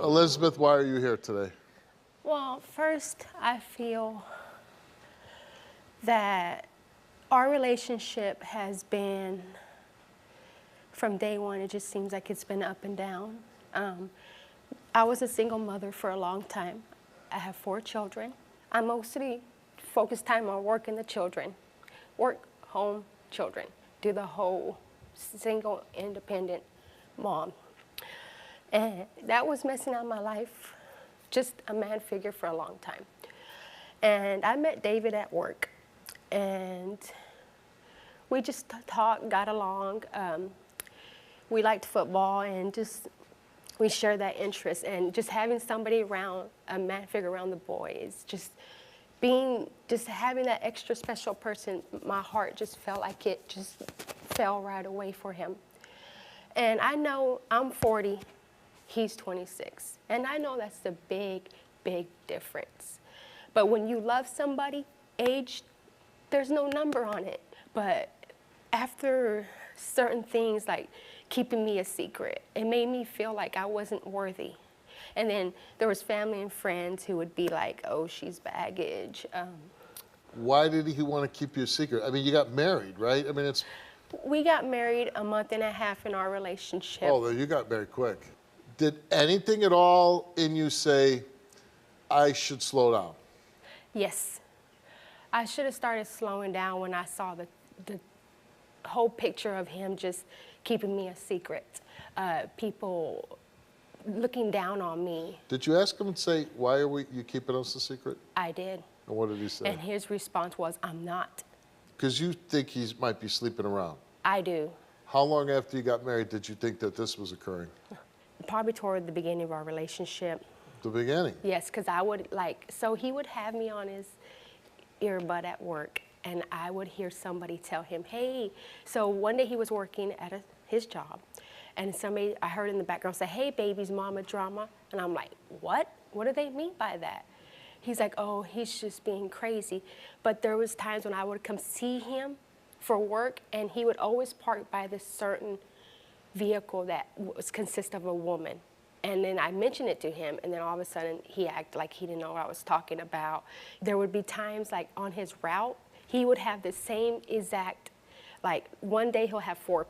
Elizabeth, why are you here today? Well, first, I feel that our relationship has been, from day one, it just seems like it's been up and down. I was a single mother for a long time. I have 4 children. I mostly focus time on work and the children. Work, home, children. Do the whole single, independent mom. And that was messing up my life. Just a man figure for a long time. And I met David at work. And we just talked, got along. We liked football and just, we shared that interest. And just having somebody around, a man figure around the boys, just having that extra special person, my heart just felt like it just fell right away for him. And I know I'm 40, he's 26. And I know that's a big, big difference. But when you love somebody, age, there's no number on it. But after certain things like keeping me a secret, it made me feel like I wasn't worthy. And then there was family and friends who would be like, oh, she's baggage. Why did he want to keep you a secret? I mean, you got married, right? I mean, it's... We got married a month and a half in our relationship. Oh, you got married quick. Did anything at all in you say, I should slow down? Yes. I should have started slowing down when I saw the whole picture of him just keeping me a secret. People looking down on me. Did you ask him and say, why are you keeping us a secret? I did. And what did he say? And his response was, I'm not. Because you think he might be sleeping around. I do. How long after you got married did you think that this was occurring? Probably toward the beginning of our relationship. The beginning? Yes, because I would so he would have me on his earbud at work, and I would hear somebody tell him, hey. So one day he was working at his job, and I heard in the background say, hey, baby's mama drama. And I'm like, what? What do they mean by that? He's like, oh, he's just being crazy. But there was times when I would come see him for work, and he would always park by this certain vehicle that consists of a woman. And then I mentioned it to him, and then all of a sudden he acted like he didn't know what I was talking about. There would be times like on his route, he would have the same exact, like one day he'll have 4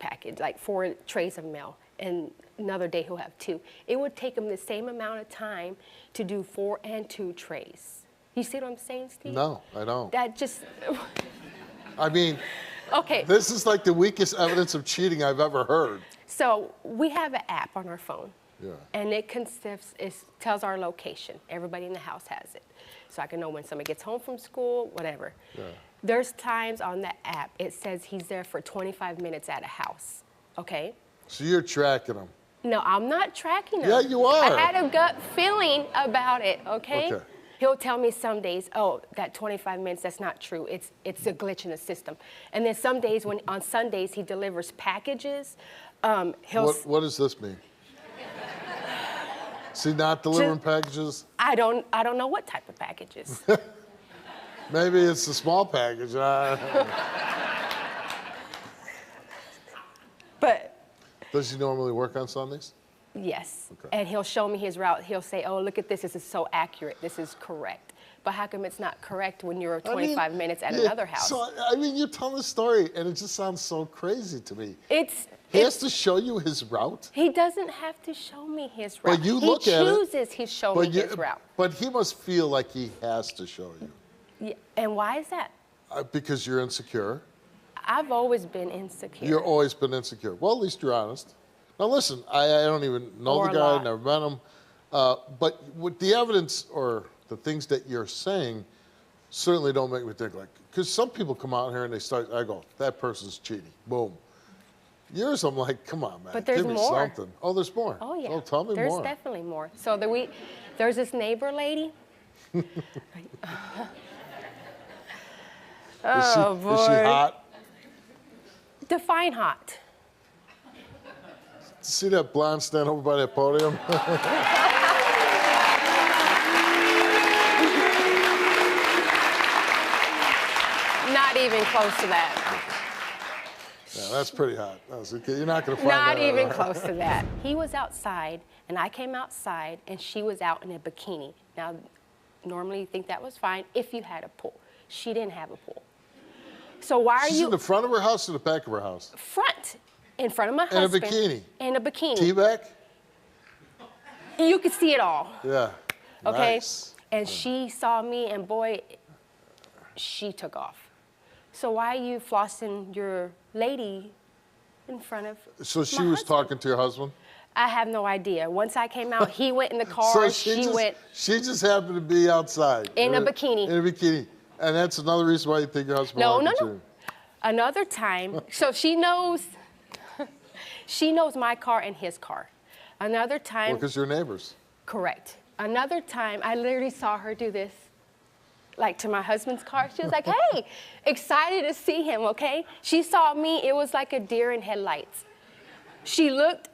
trays of mail, and another day he'll have 2. It would take him the same amount of time to do 4 and 2 trays. You see what I'm saying, Steve? No, I don't. That just... I mean, okay. This is like the weakest evidence of cheating I've ever heard. So we have an app on our phone. Yeah. And it tells our location. Everybody in the house has it. So I can know when somebody gets home from school, whatever. Yeah. There's times on the app, it says he's there for 25 minutes at a house, okay? So you're tracking him. No, I'm not tracking him. Yeah, you are. I had a gut feeling about it, okay? Okay. He'll tell me some days, oh, that 25 minutes, that's not true. It's a glitch in the system. And then some days, on Sundays, he delivers packages. What does this mean? Is he not delivering packages? I don't know what type of packages. Maybe it's a small package. But. Does he normally work on Sundays? Yes. Okay. And he'll show me his route. He'll say, oh, look at this. This is so accurate. This is correct. But how come it's not correct when you're 25 minutes at another house? So, I mean, you're telling the story, and it just sounds so crazy to me. He has to show you his route? He doesn't have to show me his route. But you look at it. He chooses he show me his route. But he must feel like he has to show you. Yeah. And why is that? Because you're insecure. I've always been insecure. You've always been insecure. Well, at least you're honest. Now, listen, I don't even know the guy, never met him. But with the evidence or the things that you're saying certainly don't make me think like, because some people come out here and I go, that person's cheating. Boom. Yours, I'm like, come on, man. But there's give me more. something. Oh, there's more. Oh, yeah. Oh, tell me there's more. There's definitely more. So there's this neighbor lady. Boy. Is she hot? Define hot. See that blonde stand over by that podium? Not even close to that. Yeah, that's pretty hot. You're not going to find Not that even out. close to that. He was outside, and I came outside, and she was out in a bikini. Now, normally you think that was fine if you had a pool. She didn't have a pool. So why are She's you... in the front of her house or the back of her house? Front, in front of my In a husband. bikini? In a bikini. T-back? You could see it all. Yeah. Okay? Nice. And she saw me, and boy, she took off. So why are you flossing your lady in front of So she my was husband? talking to your husband? I have no idea. Once I came out, he went in the car, So she went... She just happened to be outside. In a bikini. In a bikini. And that's another reason why you think your husband No, wanted no, to no. cheat. Another time, so she knows my car and his car. Another Well, time... because you're neighbors. Correct. Another time, I literally saw her do this, like to my husband's car. She was like, hey, excited to see him, okay? She saw me, it was like a deer in headlights. She looked,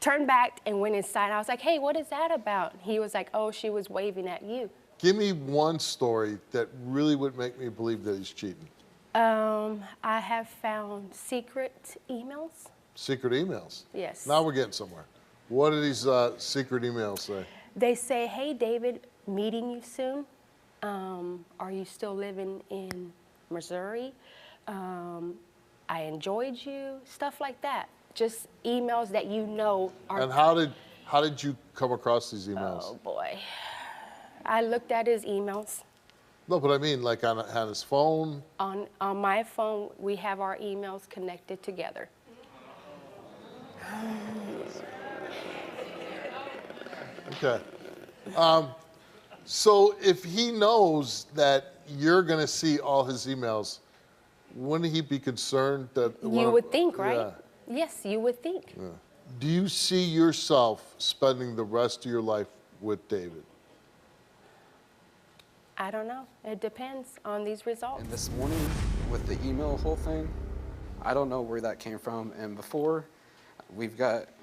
turned back, and went inside. I was like, hey, what is that about? He was like, oh, she was waving at you. Give me one story that really would make me believe that he's cheating. I have found secret emails. Secret emails? Yes. Now we're getting somewhere. What do these secret emails say? They say, hey, David, meeting you soon. Are you still living in Missouri? I enjoyed you, stuff like that. Just emails that you know are... And how did you come across these emails? Oh, boy. I looked at his emails. No, but I mean, like on his phone? On my phone, we have our emails connected together. Okay. So if he knows that you're going to see all his emails, wouldn't he be concerned that... You would think, right? Yeah. Yes, you would think. Yeah. Do you see yourself spending the rest of your life with David? I don't know. It depends on these results. And this morning, with the email whole thing, I don't know where that came from. And before,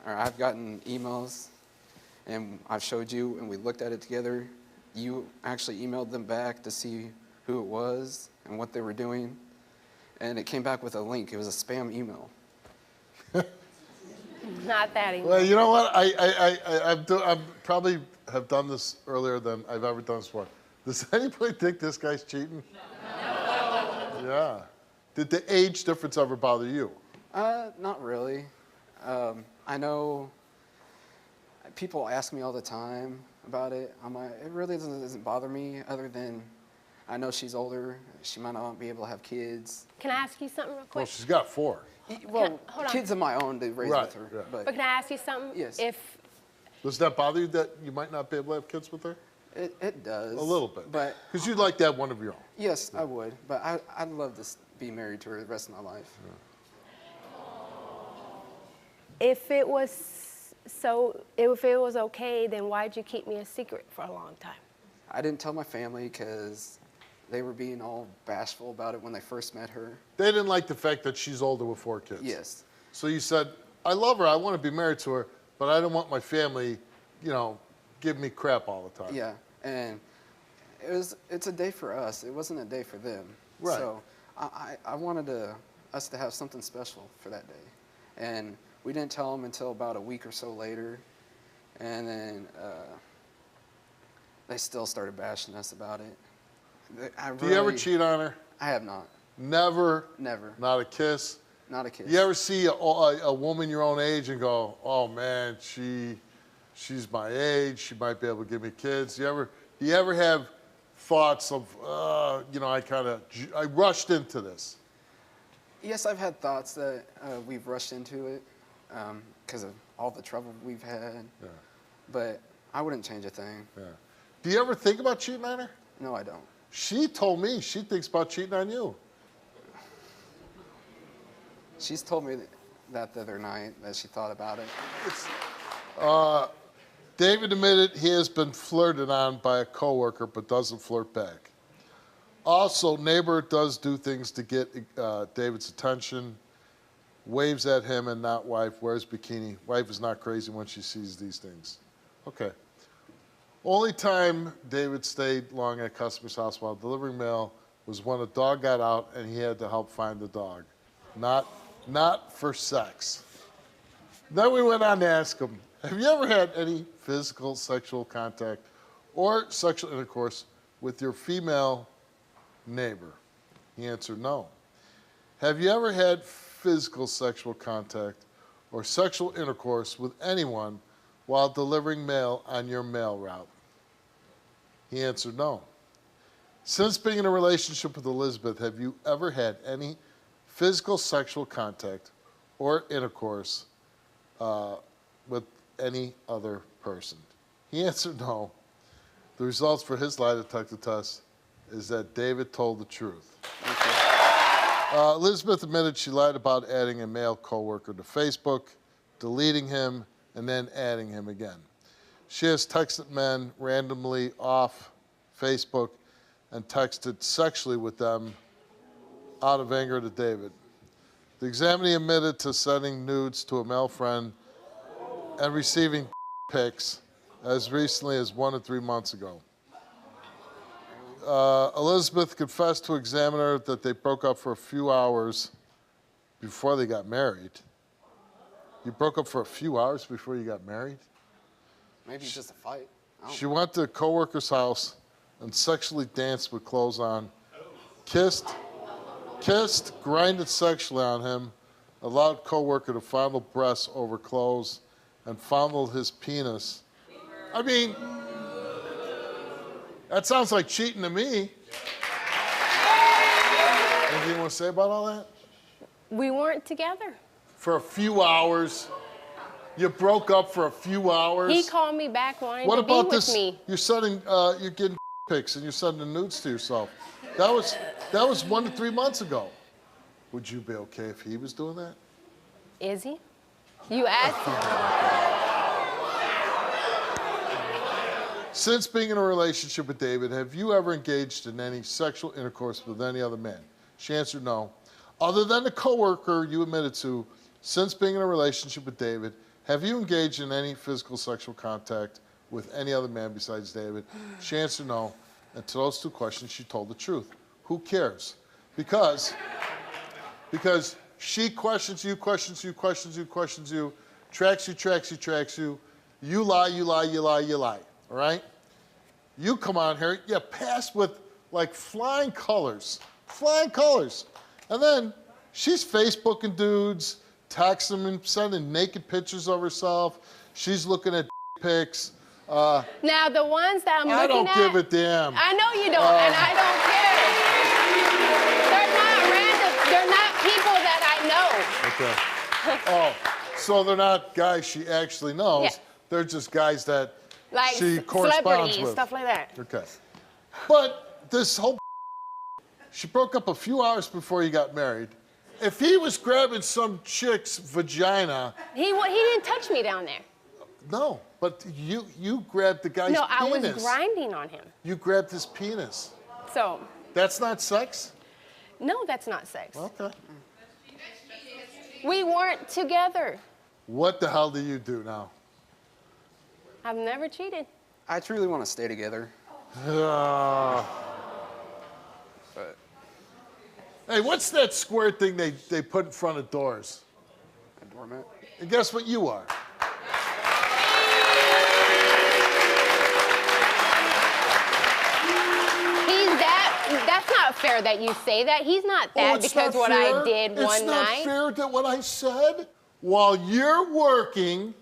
I've gotten emails, and I've showed you, and we looked at it together. You actually emailed them back to see who it was and what they were doing, and it came back with a link. It was a spam email. Not that email. Well, you know what? I probably have done this earlier than I've ever done this before. Does anybody think this guy's cheating? No. Yeah. Did the age difference ever bother you? Not really. I know people ask me all the time about it. I'm like, it really doesn't bother me, other than I know she's older. She might not be able to have kids. Can I ask you something real Well, quick? she's got 4. Well, hold on. kids of my own to raise Right, with her. yeah. But But can I ask you something? Yes. If Does that bother you that you might not be able to have kids with her? it does. A little bit. But Because you'd like to have one of your own. yes, I would. But I'd love to be married to her the rest of my life. if it was okay, then why'd you keep me a secret for a long time? I didn't tell my family because they were being all bashful about it when they first met her. They didn't like the fact that she's older with 4 kids. Yes. So you said, I love her, I want to be married to her, but I don't want my family, give me crap all the time. Yeah, and it's a day for us. It wasn't a day for them. Right. So I wanted us to have something special for that day. And we didn't tell them until about a week or so later. And then they still started bashing us about it. Do you ever cheat on her? I have not. Never? Never. Not a kiss? Not a kiss. You ever see a woman your own age and go, oh man, she's my age, she might be able to give me kids? Do you ever have thoughts of, I rushed into this? Yes, I've had thoughts that we've rushed into it because of all the trouble we've had. Yeah. But I wouldn't change a thing. Yeah. Do you ever think about cheating on her? No, I don't. She told me she thinks about cheating on you. She's told me that the other night that she thought about it. David admitted he has been flirted on by a coworker but doesn't flirt back. Also, neighbor does do things to get David's attention, waves at him and not wife, wears bikini. Wife is not crazy when she sees these things. Okay. Only time David stayed long at a customer's house while delivering mail was when a dog got out and he had to help find the dog. Not not for sex. Then we went on to ask him, have you ever had any physical sexual contact or sexual intercourse with your female neighbor? He answered no. Have you ever had physical sexual contact or sexual intercourse with anyone while delivering mail on your mail route? He answered no. Since being in a relationship with Elizabeth, have you ever had any physical sexual contact or intercourse with any other person? He answered no. The results for his lie detector test is that David told the truth. Elizabeth admitted she lied about adding a male coworker to Facebook, deleting him, and then adding him again. She has texted men randomly off Facebook and texted sexually with them out of anger to David. The examinee admitted to sending nudes to a male friend and receiving pics as recently as 1 to 3 months ago. Elizabeth confessed to examiner that they broke up for a few hours before they got married. You broke up for a few hours before you got married? Maybe it's just a fight. She went to a coworker's house and sexually danced with clothes on, kissed, grinded sexually on him, allowed coworker to fondle breasts over clothes, and fondled his penis. I mean, that sounds like cheating to me. Anything you want to say about all that? We weren't together. For a few hours. You broke up for a few hours. He called me back wanting What to be about with this? me. You're getting pics and you're sending nudes to yourself. That was 1 to 3 months ago. Would you be okay if he was doing that? Is he? You asked. Since being in a relationship with David, have you ever engaged in any sexual intercourse with any other man? She answered no. Other than the coworker you admitted to, since being in a relationship with David, have you engaged in any physical sexual contact with any other man besides David? She answered no. And to those two questions, she told the truth. Who cares? Because she questions you, tracks you. You lie. All right? You come on here, you pass with like flying colors. And then she's Facebooking dudes, texting them, sending naked pictures of herself. She's looking at pics. Now, the ones that I'm looking at... I don't give a damn. I know you don't, and I don't care. They're not random. They're not people that I know. Okay. Oh, so they're not guys she actually knows. Yeah. They're just guys that Like she corresponds celebrities, with. stuff like that. Okay. But this whole she broke up a few hours before you got married. If he was grabbing some chick's vagina... He didn't touch me down there. No, but you grabbed the guy's penis. No, I was grinding on him. You grabbed his penis. So... That's not sex? No, that's not sex. Okay. We weren't together. What the hell do you do now? I've never cheated. I truly want to stay together. But, hey, what's that square thing they put in front of doors? A doormat. And guess what you are? That's not fair that you say that. He's not that because what I did one night. It's not fair that what I said, while you're working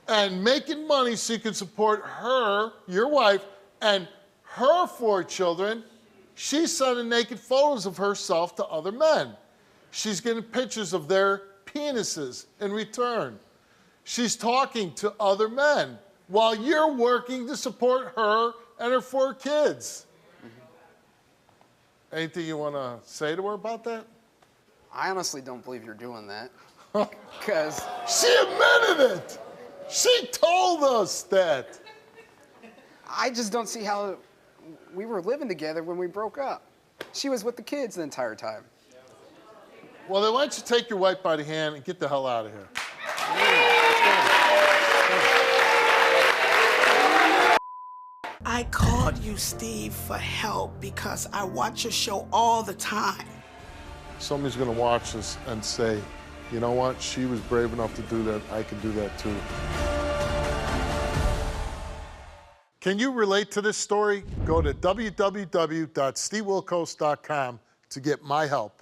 and making money so you can support her, your wife, and her 4 children, she's sending naked photos of herself to other men. She's getting pictures of their penises in return. She's talking to other men while you're working to support her and her 4 kids. Anything you want to say to her about that? I honestly don't believe you're doing that. Because she admitted it. She told us that. I just don't see how we were living together when we broke up. She was with the kids the entire time. Well, then why don't you take your wife by the hand and get the hell out of here? I called you, Steve, for help because I watch your show all the time. Somebody's going to watch this and say, you know what? She was brave enough to do that. I can do that too. Can you relate to this story? Go to www.stevewilkos.com to get my help.